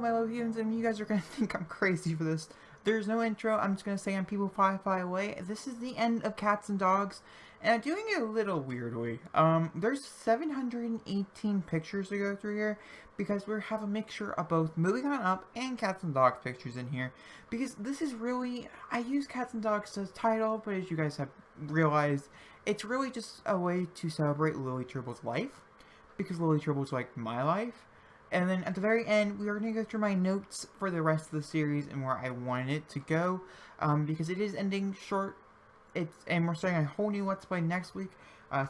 my love humans, and you guys are gonna think I'm crazy for this. There's no intro. I'm just gonna say on PeopleFlyFlyAway. This is the end of Cats and Dogs, and I'm doing it a little weirdly. There's 718 pictures to go through here because we have a mixture of both Moving On Up and Cats and Dogs pictures in here. Because this is really, I use Cats and Dogs as title, but as you guys have realized, it's really just a way to celebrate Lily Tribble's life, because Lily Tribble's like my life. And then at the very end, we are going to go through my notes for the rest of the series and where I wanted it to go. Because it is ending short. And we're starting a whole new Let's Play next week.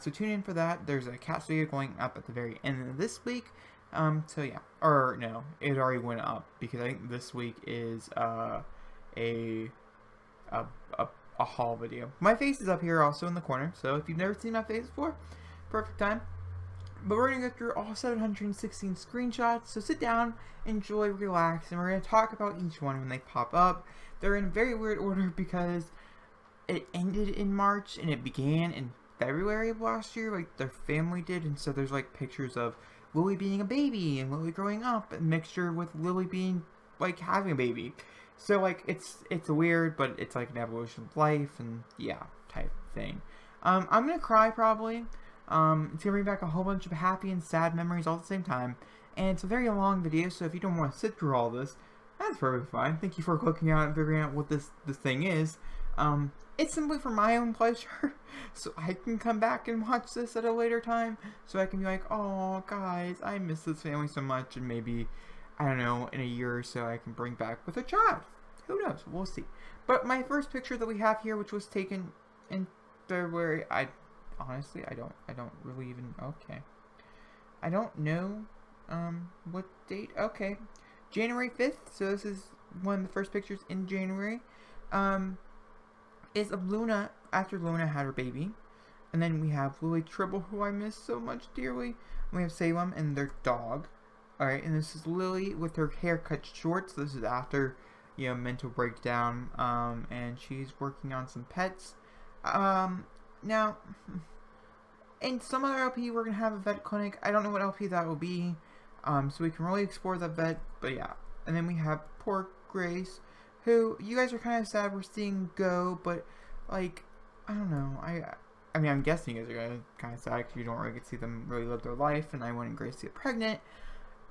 So tune in for that. There's a cat video going up at the very end of this week. So yeah. Or no, it already went up. Because I think this week is a haul video. My face is up here also in the corner. So if you've never seen my face before, perfect time. But we're going to go through all 716 screenshots, so sit down, enjoy, relax, and we're going to talk about each one when they pop up. They're in very weird order because it ended in March and it began in February of last year, like their family did, and so there's like pictures of Lily being a baby and Lily growing up, a mixture with Lily being, like, having a baby. So, like, it's weird, but it's like an evolution of life, and yeah, type thing. I'm going to cry probably. It's going to bring back a whole bunch of happy and sad memories all at the same time. And it's a very long video, so if you don't want to sit through all this, that's perfectly fine. Thank you for clicking out and figuring out what this thing is. It's simply for my own pleasure, so I can come back and watch this at a later time, so I can be like, oh, guys, I miss this family so much, and maybe, I don't know, in a year or so I can bring back with a child. Who knows? We'll see. But my first picture that we have here, which was taken in February, honestly, I don't really even, okay. I don't know, what date, okay. January 5th, so this is one of the first pictures in January, is of Luna, after Luna had her baby. And then we have Lily Tribble, who I miss so much dearly. And we have Salem and their dog. Alright, and this is Lily with her hair cut short, so this is after, you know, mental breakdown, and she's working on some pets. Now, in some other LP, we're going to have a vet clinic. I don't know what LP that will be, so we can really explore that vet, but yeah. And then we have poor Grace, who you guys are kind of sad we're seeing go, but, like, I don't know. I mean, I'm guessing you guys are kind of sad because you don't really get to see them really live their life, and I wanted Grace to get pregnant,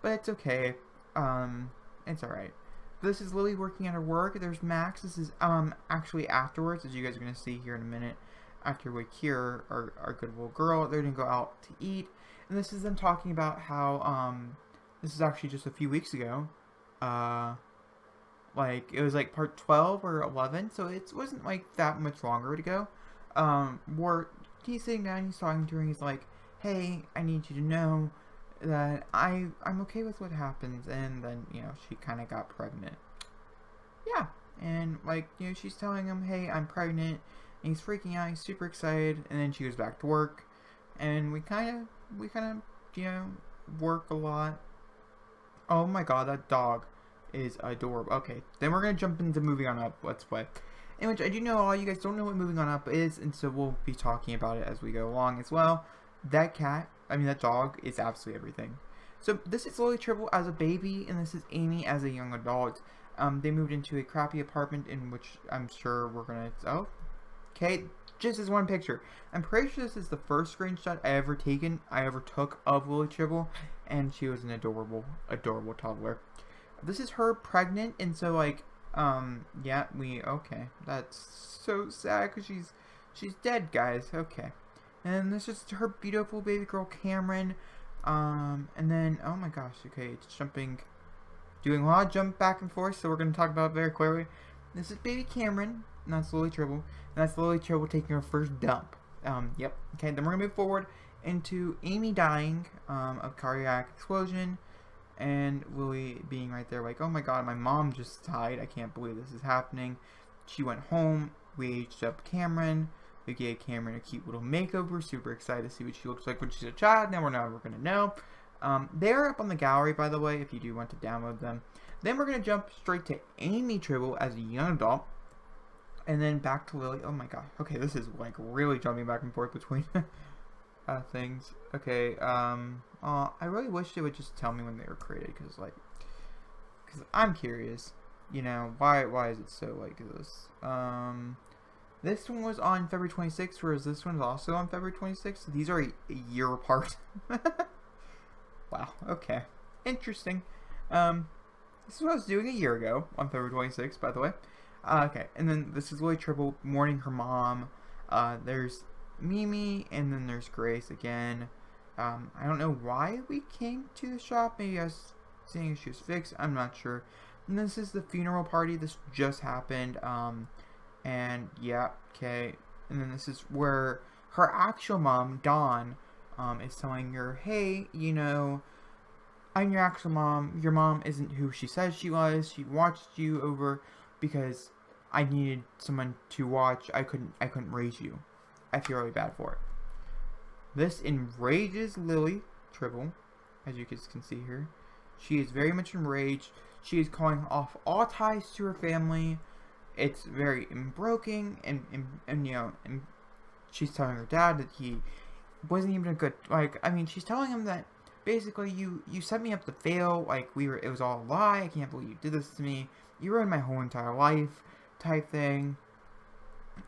but it's okay. It's alright. This is Lily working at her work. There's Max. This is, actually afterwards, as you guys are going to see here in a minute. After we cure our good little girl, they're going to go out to eat. And this is them talking about how, this is actually just a few weeks ago. Like, it was like part 12 or 11, so it wasn't like that much longer to go. Where he's sitting down, he's talking to her, and he's like, hey, I need you to know that I'm okay with what happens. And then, you know, she kind of got pregnant. Yeah, and like, you know, she's telling him, hey, I'm pregnant. And he's freaking out, he's super excited, and then she goes back to work, and we kind of, you know, work a lot. Oh my god, that dog is adorable. Okay, then we're going to jump into Moving On Up, Let's Play. In which I do know all you guys don't know what Moving On Up is, and so we'll be talking about it as we go along as well. That dog is absolutely everything. So this is Lily Tribble as a baby, and this is Amy as a young adult. They moved into a crappy apartment in which I'm sure we're going to, oh. Okay, just as one picture. I'm pretty sure this is the first screenshot I ever took of Lily Tribble, and she was an adorable, adorable toddler. This is her pregnant, and so, like, yeah, okay, that's so sad, because she's dead, guys, okay. And this is her beautiful baby girl, Cameron, and then, oh my gosh, okay, it's doing a lot of jump back and forth, so we're going to talk about it very clearly. This is baby Cameron, and that's Lily Tribble. And that's Lily Tribble taking her first dump. Yep. Okay, then we're going to move forward into Amy dying of cardiac explosion. And Lily being right there like, oh my god, my mom just died. I can't believe this is happening. She went home. We aged up Cameron. We gave Cameron a cute little makeover. Super excited to see what she looks like when she's a child. Now we're never going to know. They're up on the gallery, by the way, if you do want to download them. Then we're going to jump straight to Amy Tribble as a young adult. And then back to Lily. Oh my god. Okay, this is like really jumping back and forth between things. Okay, I really wish they would just tell me when they were created, because, like, because I'm curious. You know, why is it so like this? This one was on February 26th, whereas this one is also on February 26th. These are a year apart. Wow, okay. Interesting. This is what I was doing a year ago, on February 26th, by the way. Okay, and then this is Lily Triple mourning her mom. There's Mimi, and then there's Grace again. I don't know why we came to the shop. Maybe I was seeing if she was fixed. I'm not sure. And this is the funeral party. This just happened. And yeah, okay. And then this is where her actual mom, Dawn, is telling her, hey, you know, I'm your actual mom. Your mom isn't who she says she was. She watched you over because I needed someone to watch. I couldn't raise you. I feel really bad for it. This enrages Lily Tribble, as you guys can see here. She is very much enraged. She is calling off all ties to her family. It's very broken, and you know, and she's telling her dad that he wasn't even a good, like, I mean, she's telling him that basically you set me up to fail, like, it was all a lie, I can't believe you did this to me, you ruined my whole entire life, type thing.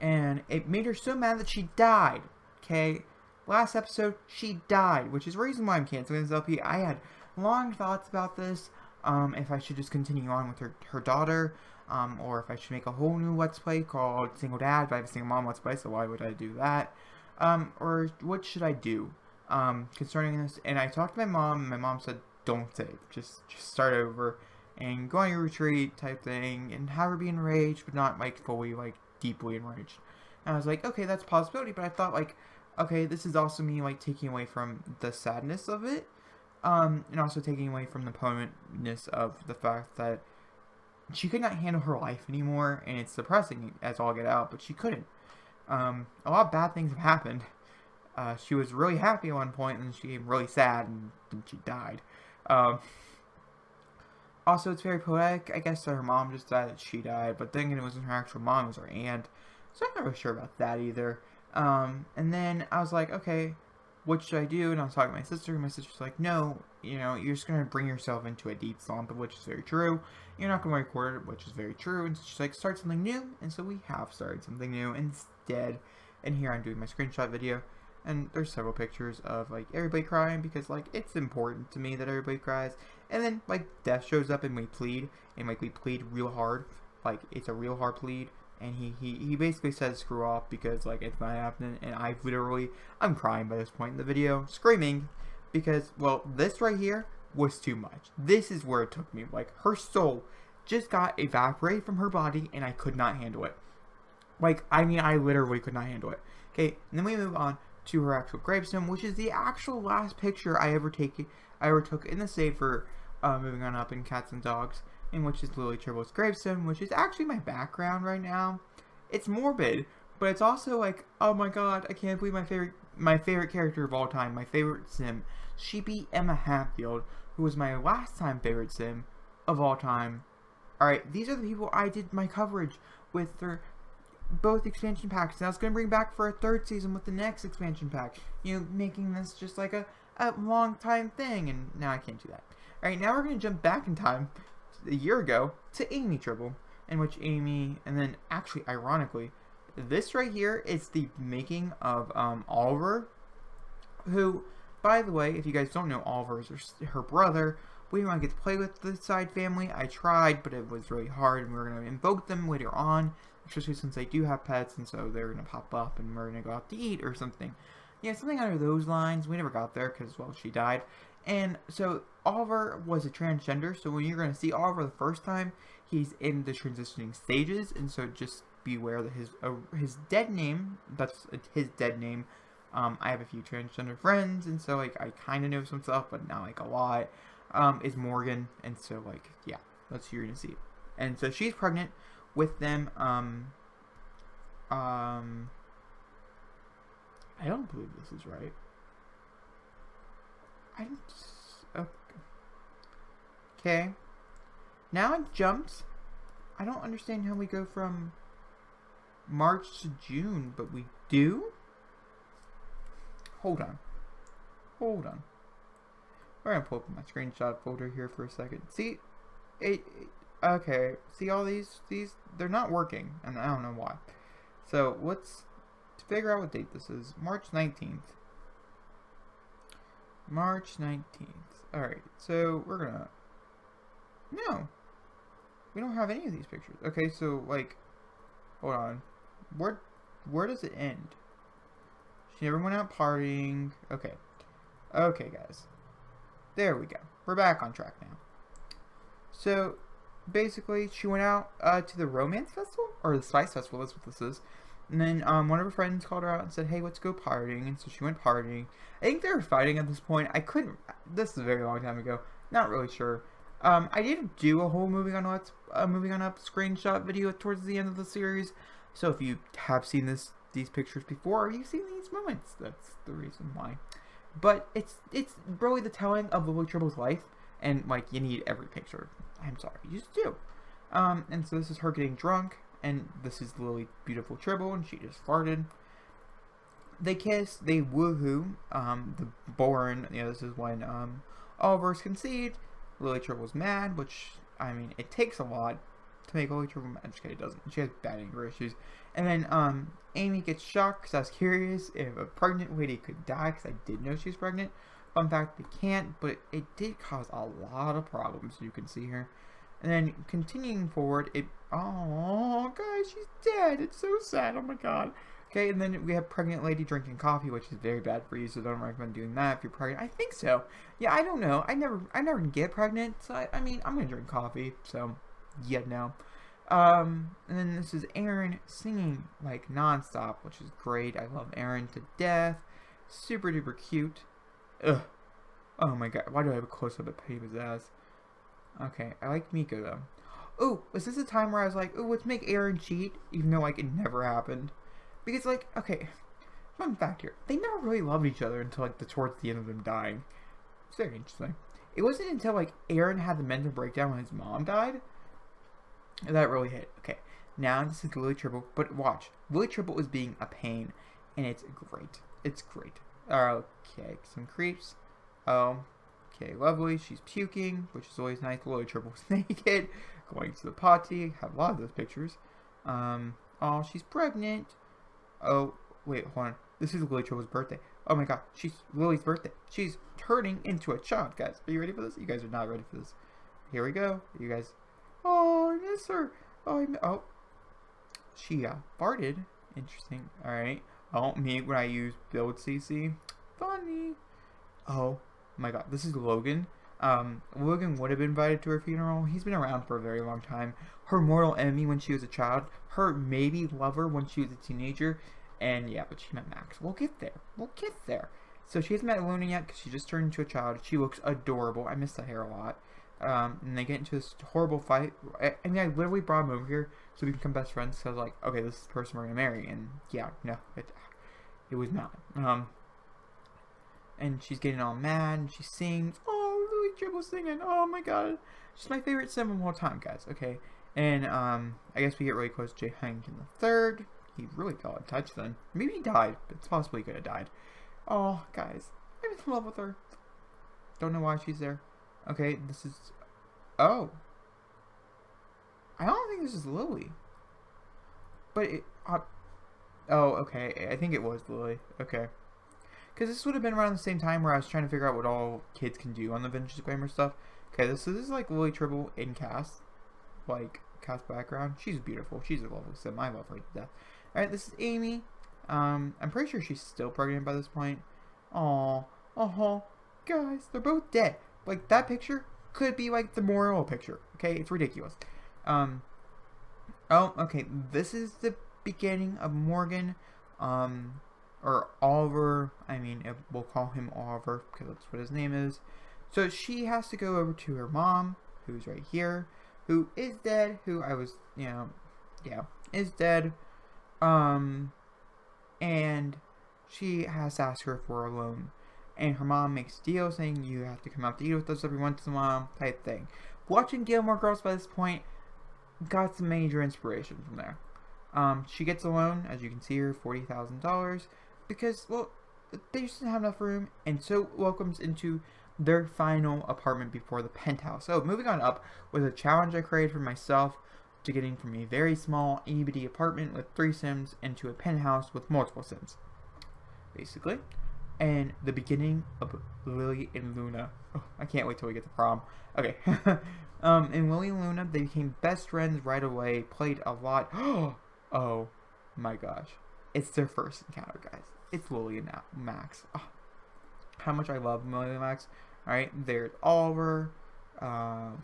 And it made her so mad that she died, okay? Last episode, she died, which is the reason why I'm canceling this LP. I had long thoughts about this, if I should just continue on with her daughter, or if I should make a whole new Let's Play called Single Dad, but I have a Single Mom Let's Play, so why would I do that? Or what should I do, concerning this? And I talked to my mom, and my mom said, don't save, just start over, and go on your retreat, type thing, and have her be enraged, but not, like, fully, like, deeply enraged. And I was like, okay, that's a possibility, but I thought, like, okay, this is also me, like, taking away from the sadness of it, and also taking away from the permanentness of the fact that she could not handle her life anymore, and it's depressing as all get out, but she couldn't. A lot of bad things have happened. She was really happy at one point, and then she became really sad, and then she died. Also, it's very poetic. I guess that her mom just died, that she died, but then it wasn't her actual mom, it was her aunt. So I'm not really sure about that either. And then I was like, okay, what should I do? And I was talking to my sister, and my sister's like, no, you know, you're just going to bring yourself into a deep slump, which is very true. You're not going to record it, which is very true. And she's like, start something new. And so we have started something new instead. And here I'm doing my screenshot video. And there's several pictures of, like, everybody crying, because, like, it's important to me that everybody cries. And then, like, Death shows up and we plead, and, like, we plead real hard. Like, it's a real hard plead. And he basically says screw off because, like, it's not happening. And I'm crying by this point in the video, screaming, because, well, this right here was too much. This is where it took me. Like, her soul just got evaporated from her body, and I could not handle it. Like, I mean, I literally could not handle it. Okay, and then we move on to her actual gravestone, which is the actual last picture I ever took in the save for moving on up in Cats and Dogs, in which is Lily Tribble's gravestone, which is actually my background right now. It's morbid, but it's also like, oh my god, I can't believe my favorite character of all time, my favorite sim, she beat Emma Hatfield, who was my last time favorite sim of all time. Alright, these are the people I did my coverage with for both expansion packs, and I was going to bring back for a third season with the next expansion pack, you know, making this just like a long time thing, and now I can't do that. Alright, now we're going to jump back in time a year ago to Amy Tribble, in which Amy, and then actually ironically, this right here is the making of Oliver, who, by the way, if you guys don't know, Oliver is her brother. We didn't want to get to play with the side family. I tried, but it was really hard, and we're going to invoke them later on, especially since they do have pets, and so they're going to pop up, and we're going to go out to eat or something. Yeah, something under those lines. We never got there because, well, she died. And so Oliver was a transgender, so when you're going to see Oliver the first time, he's in the transitioning stages, and so just be aware that his dead name, that's his dead name. I have a few transgender friends, and so, like, I kind of know some stuff, but not, like, a lot, is Morgan, and so, like, yeah, that's who you're going to see. And so she's pregnant with them, I don't believe this is right. Okay. Now it jumps. I don't understand how we go from March to June, but we do? Hold on. Hold on. We're going to pull up my screenshot folder here for a second. See, Okay, see all these, they're not working, and I don't know why. So, let's figure out what date this is. March 19th. March 19th. Alright, so we're gonna... No! We don't have any of these pictures. Okay, so, like... Hold on. Where does it end? She never went out partying. Okay. Okay, guys. There we go. We're back on track now. So, basically, she went out to the Romance Festival? Or the Spice Festival, that's what this is. And then one of her friends called her out and said, hey, let's go partying. And so she went partying. I think they were fighting at this point. I couldn't... This is a very long time ago. Not really sure. I did do a whole moving on up screenshot video towards the end of the series. So if you have seen these pictures before, or you've seen these moments, that's the reason why. But it's really the telling of Lily Tribble's life. And, like, you need every picture. I'm sorry, you just do. And so this is her getting drunk. And this is Lily Beautiful Tribble, and she just farted. They kiss, they woohoo. The Bourne, this is when Oliver's conceived. Lily Tribble's mad, which, I mean, it takes a lot to make Lily Tribble mad. Just kidding, it doesn't. She has bad anger issues. And then Amy gets shocked because I was curious if a pregnant lady could die, because I did know she was pregnant. Fun fact, they can't, but it did cause a lot of problems, you can see here. And then continuing forward, oh, guys, she's dead. It's so sad. Oh my god. Okay, and then we have pregnant lady drinking coffee, which is very bad for you, so don't recommend doing that if you're pregnant. I think so. Yeah, I don't know. I never get pregnant, so I mean, I'm gonna drink coffee, so yeah, no. And then this is Aaron singing like nonstop, which is great. I love Aaron to death. Super duper cute. Ugh. Oh my god. Why do I have a close up of Papa's ass? Okay, I like Miko though. Oh, was this a time where I was like, oh, let's make Aaron cheat, even though like it never happened? Because like, okay, fun fact here, they never really loved each other until like towards the end of them dying. It's very interesting. It wasn't until like Aaron had the mental breakdown when his mom died that really hit. Okay, now this is Lily Tribble, but watch, Lily Tribble is being a pain, and it's great. It's great. Okay, some creeps. Oh. Okay, lovely. She's puking, which is always nice. Lily Tribble's naked, going to the potty. Have a lot of those pictures. Oh, she's pregnant. Oh, wait, hold on. This is Lily Tribble's birthday. Oh my god, she's Lily's birthday. She's turning into a child, guys. Are you ready for this? You guys are not ready for this. Here we go. You guys. Oh, I miss her. Oh, she farted. Interesting. All right. Oh, me when I use build CC. Funny. Oh my god, this is Logan. Logan would have been invited to her funeral. He's been around for a very long time. Her mortal enemy when she was a child. Her maybe lover when she was a teenager. And yeah, but she met Max. We'll get there. We'll get there. So she hasn't met Luna yet because she just turned into a child. She looks adorable. I miss the hair a lot. And they get into this horrible fight. I mean, I literally brought him over here so we can become best friends. So I was like, okay, this is the person we're going to marry. And yeah, no, it was not. And she's getting all mad, and she sings. Oh, Lily Tribble singing. Oh my god. She's my favorite sim of all time, guys. Okay. And, I guess we get really close to Jay Huntington III. He really fell in touch then. Maybe he died, but it's possible he could have died. Oh, guys. I'm in love with her. Don't know why she's there. Okay, this is... Oh. I don't think this is Lily. But it... oh, okay. I think it was Lily. Okay. Because this would have been around the same time where I was trying to figure out what all kids can do on the Vintage Glamour stuff. Okay, this is like Lily Tribble in cast. Like, cast background. She's beautiful. She's a lovely sim. I love her to death. Alright, this is Amy. I'm pretty sure she's still pregnant by this point. Aww. Oh, guys, they're both dead. Like, that picture could be like the Morello picture. Okay, it's ridiculous. Oh, okay, this is the beginning of Morgan. Or Oliver, I mean, we'll call him Oliver because that's what his name is. So she has to go over to her mom, who's right here, who is dead, who I was, is dead. And she has to ask her for a loan. And her mom makes a deal saying, you have to come out to eat with us every once in a while, type thing. Watching Gilmore Girls by this point got some major inspiration from there. She gets a loan, as you can see here, $40,000. Because, well, they just didn't have enough room, and so welcomes into their final apartment before the penthouse. So moving on up was a challenge I created for myself to getting from a very small itty-bitty apartment with 3 Sims into a penthouse with multiple Sims, basically. And the beginning of Lily and Luna. Oh, I can't wait till we get to prom. Okay. And Lily and Luna, they became best friends right away, played a lot. Oh my gosh. It's their first encounter, guys. It's Lily and Max. Oh, how much I love Lily and Max. Alright, there's Oliver,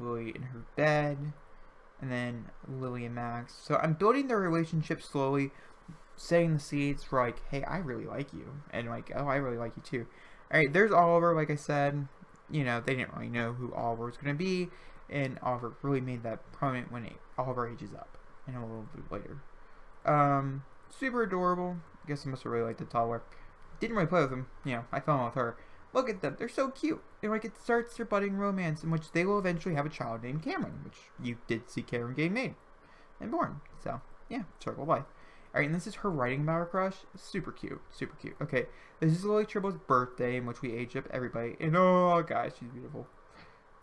Lily in her bed, and then Lily and Max. So I'm building their relationship slowly, setting the seeds for like, hey, I really like you, and like, oh, I really like you too. Alright, there's Oliver, like I said. You know, they didn't really know who Oliver was going to be, and Oliver really made that prominent when Oliver ages up, and a little bit later. Super adorable. I guess I must have really liked the toddler. Didn't really play with him. You know, I fell in love with her. Look at them. They're so cute. And like, it starts their budding romance in which they will eventually have a child named Cameron, which you did see Cameron getting made and born. So, yeah, circle of life. Alright, and this is her writing about her crush. Super cute. Super cute. Okay, this is Lily Tribble's birthday in which we age up everybody. And oh, guys, she's beautiful.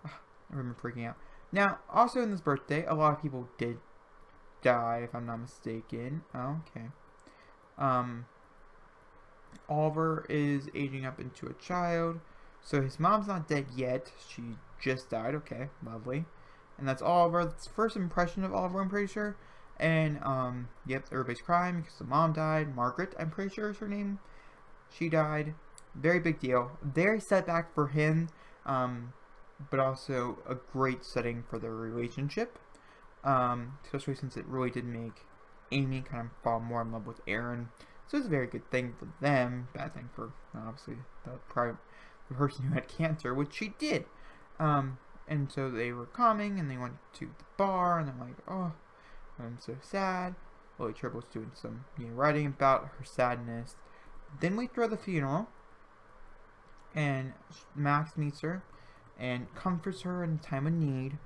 I remember freaking out. Now, also in this birthday, a lot of people did die, if I'm not mistaken. Oh, okay. Oliver is aging up into a child. So his mom's not dead yet. She just died. Okay, lovely. And that's Oliver. That's the first impression of Oliver, I'm pretty sure. And, yep, everybody's crying because the mom died. Margaret, I'm pretty sure is her name. She died. Very big deal. Very setback for him. But also a great setting for their relationship. Especially since it really did make Amy kind of fall more in love with Aaron. So it's a very good thing for them. Bad thing for, obviously, the person who had cancer, which she did. And so they were calming, and they went to the bar, and they're like, oh, I'm so sad. Lily Tribble's doing some, writing about her sadness. Then we throw the funeral, and Max meets her, and comforts her in time of need,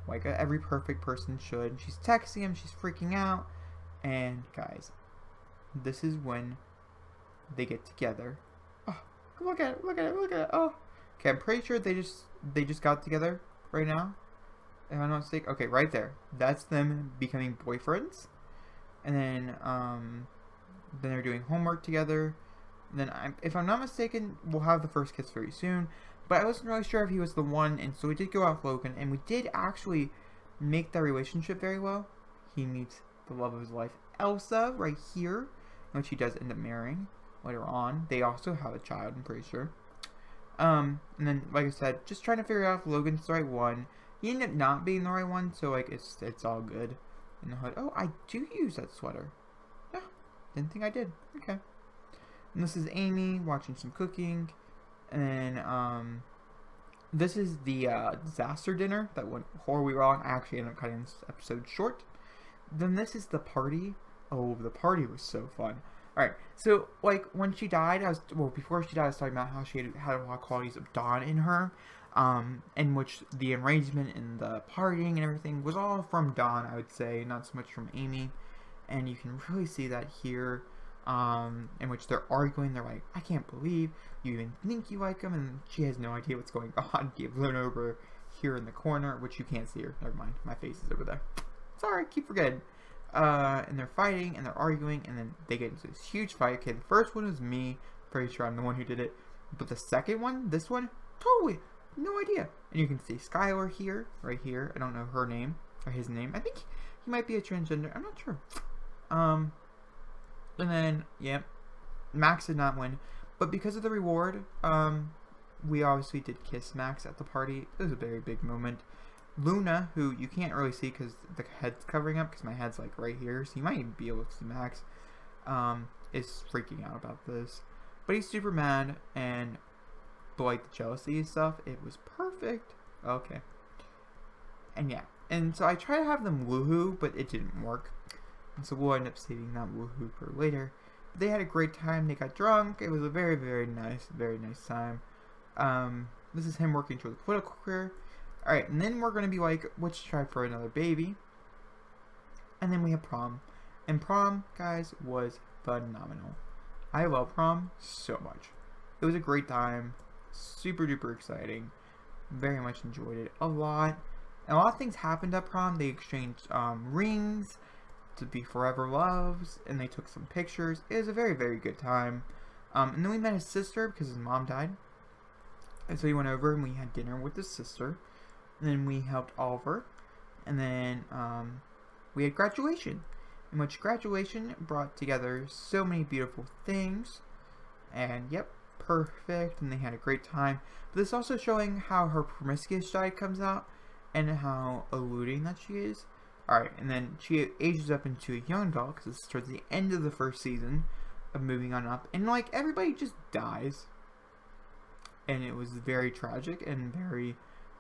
like every perfect person should. She's texting him, she's freaking out, and guys, this is when they get together. Oh, look at it, look at it, look at it. Oh, okay, I'm pretty sure they just got together right now. If I'm not mistaken. Okay, right there. That's them becoming boyfriends. And then they're doing homework together. And then, if I'm not mistaken, we'll have the first kiss very soon. But I wasn't really sure if he was the one, and so we did go out with Logan, and we did actually make that relationship very well. He meets the love of his life, Elsa, right here, which he does end up marrying later on. They also have a child, I'm pretty sure. And then, like I said, just trying to figure out if Logan's the right one. He ended up not being the right one, so like it's all good. In the hood. Oh, I do use that sweater. Yeah, didn't think I did. Okay. And this is Amy watching some cooking, and then this is the disaster dinner that went horribly wrong. I actually ended up cutting this episode short. Then this is the party. Oh, the party was so fun. Alright, so, like, when she died, before she died, I was talking about how she had a lot of qualities of Dawn in her, in which the arrangement and the partying and everything was all from Dawn, I would say, not so much from Amy, and you can really see that here, in which they're arguing. They're like, I can't believe you even think you like him, and she has no idea what's going on. Give blown over here in the corner, which you can't see her. Never mind, my face is over there. Sorry, keep forgetting. And they're fighting, and they're arguing, and then they get into this huge fight. Okay, the first one was me. Pretty sure I'm the one who did it. But the second one, this one, totally, no idea. And you can see Skylar here, right here. I don't know her name, or his name. I think he might be a transgender. I'm not sure. And then, yeah, Max did not win. But because of the reward, we obviously did kiss Max at the party. It was a very big moment. Luna, who you can't really see because the head's covering up, because my head's like right here, so you might even be able to see Max, is freaking out about this. But he's super mad, but like the jealousy and stuff, it was perfect. Okay. And yeah, and so I try to have them woohoo, but it didn't work. And so we'll end up saving that woohoo for later. But they had a great time, they got drunk, it was a very, very nice time. This is him working toward the political career. Alright, and then we're going to be like, let's try for another baby. And then we have prom. And prom, guys, was phenomenal. I love prom so much. It was a great time, super duper exciting. Very much enjoyed it a lot. And a lot of things happened at prom. They exchanged rings to be forever loves, and they took some pictures. It was a very, very good time. And then we met his sister because his mom died. And so we went over and we had dinner with his sister. And then we helped Oliver. And then we had graduation, in which graduation brought together so many beautiful things. And yep, perfect. And they had a great time. But this also showing how her promiscuous side comes out and how eluding that she is. Alright, and then she ages up into a young adult because this is towards the end of the first season of moving on up. And like, everybody just dies. And it was very tragic and very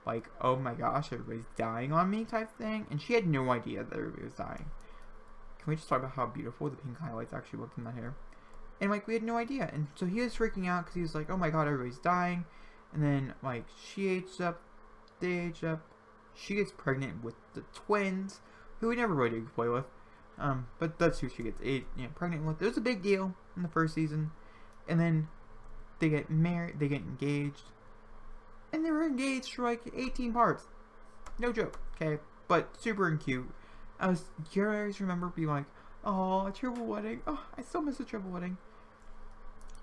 like, oh my gosh, everybody's dying on me type thing. And she had no idea that everybody was dying. Can we just talk about how beautiful the pink highlights actually looked in that hair? And like, we had no idea. And so he was freaking out because he was like, oh my god, everybody's dying. And then like, she aged up, they aged up. She gets pregnant with the twins, who we never really did play with. But that's who she gets pregnant with. It was a big deal in the first season. And then they get married, they get engaged. And they were engaged for like 18 parts. No joke, okay? But super cute. I always remember being like, oh, a triple wedding. Oh, I still miss a triple wedding.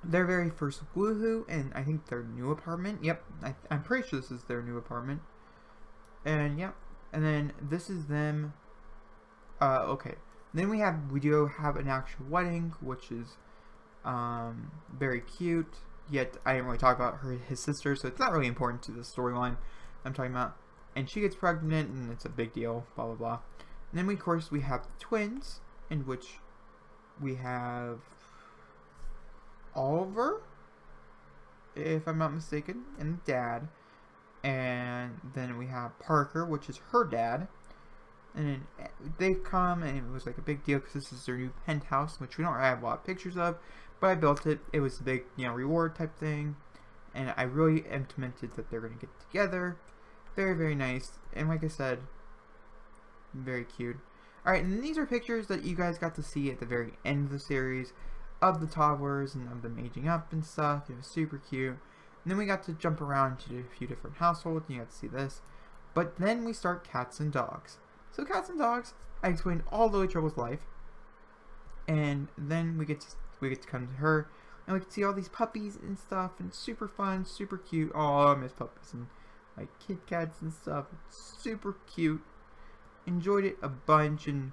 Their very first woohoo, and I think their new apartment. Yep, I'm pretty sure this is their new apartment. And yep, and then this is them. Okay. Then we do have an actual wedding, which is very cute. Yet I didn't really talk about his sister, so it's not really important to the storyline I'm talking about. And she gets pregnant, and it's a big deal. Blah blah blah. And then of course we have the twins, in which we have Oliver, if I'm not mistaken, and the dad. And then we have Parker, which is her dad. And then they come, and it was like a big deal because this is their new penthouse, which we don't have a lot of pictures of, but I built it. It was a big, reward type thing. And I really implemented that they're going to get together. Very, very nice. And like I said, very cute. Alright, and these are pictures that you guys got to see at the very end of the series of the toddlers and of them aging up and stuff. It was super cute. And then we got to jump around to a few different households, and you got to see this. But then we start Cats and Dogs. So Cats and Dogs, I explained all Lily Trouble's life. And then we get to come to her, and we can see all these puppies and stuff, and it's super fun, super cute. Oh, I miss puppies and like Kit Kats and stuff. It's super cute. Enjoyed it a bunch, and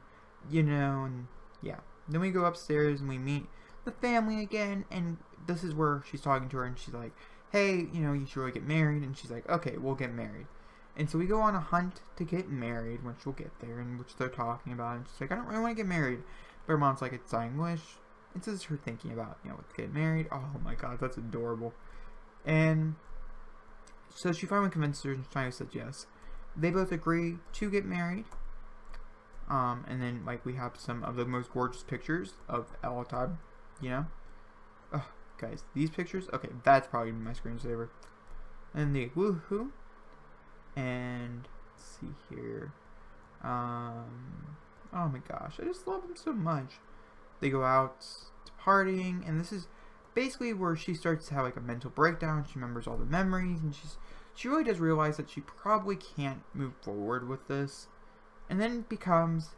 and yeah. Then we go upstairs and we meet the family again, and this is where she's talking to her, and she's like, hey, you should really get married. And she's like, okay, we'll get married. And so we go on a hunt to get married, which we'll get there, and which they're talking about. And she's like, I don't really want to get married. But her mom's like, it's dying wish. And this is her thinking about, getting married. Oh my god, that's adorable. And so she finally convinced her, and China said yes. They both agree to get married. And then, like, we have some of the most gorgeous pictures of all time, Oh, guys, these pictures, okay, that's probably my screensaver. And the woohoo. And let's see here. Oh my gosh, I just love them so much. They go out to partying, and this is basically where she starts to have like a mental breakdown. She remembers all the memories, and she really does realize that she probably can't move forward with this. And then it becomes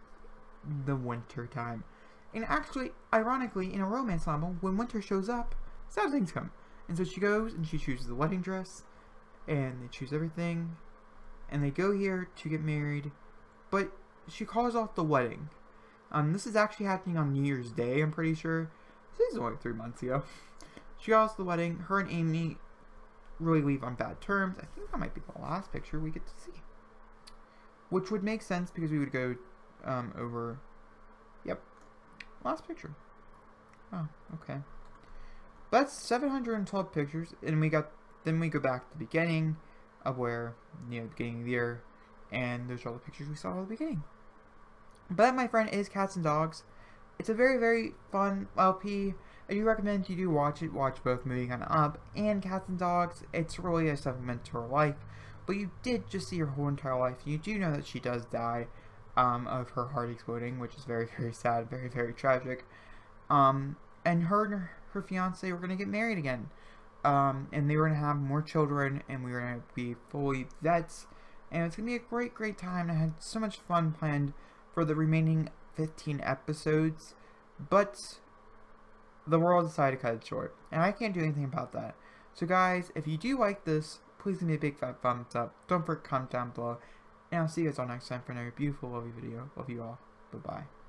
the winter time. And actually, ironically, in a romance novel, when winter shows up, sad things come. And so she goes and she chooses the wedding dress, and they choose everything, and they go here to get married, but she calls off the wedding. This is actually happening on New Year's Day, I'm pretty sure. This is only 3 months ago. She calls the wedding. Her and Amy really leave on bad terms. I think that might be the last picture we get to see. Which would make sense because we would go over... Yep. Last picture. Oh, okay. That's 712 pictures, and then we go back to the beginning of where, the beginning of the year, and those are all the pictures we saw at the beginning. But that, my friend, is Cats and Dogs. It's a very, very fun LP. I do recommend you do watch it. Watch both Moving On Up and Cats and Dogs. It's really a supplement to her life. But you did just see her whole entire life. You do know that she does die of her heart exploding, which is very, very sad, very, very tragic. And her her fiance were going to get married again. And they were going to have more children, and we were going to be fully vets. And it's going to be a great, great time. I had so much fun planned for the remaining 15 episodes. But the world decided to cut it short. And I can't do anything about that. So guys, if you do like this, please give me a big fat thumbs up. Don't forget to comment down below. And I'll see you guys all next time for another beautiful, lovely video. Love you all. Bye-bye.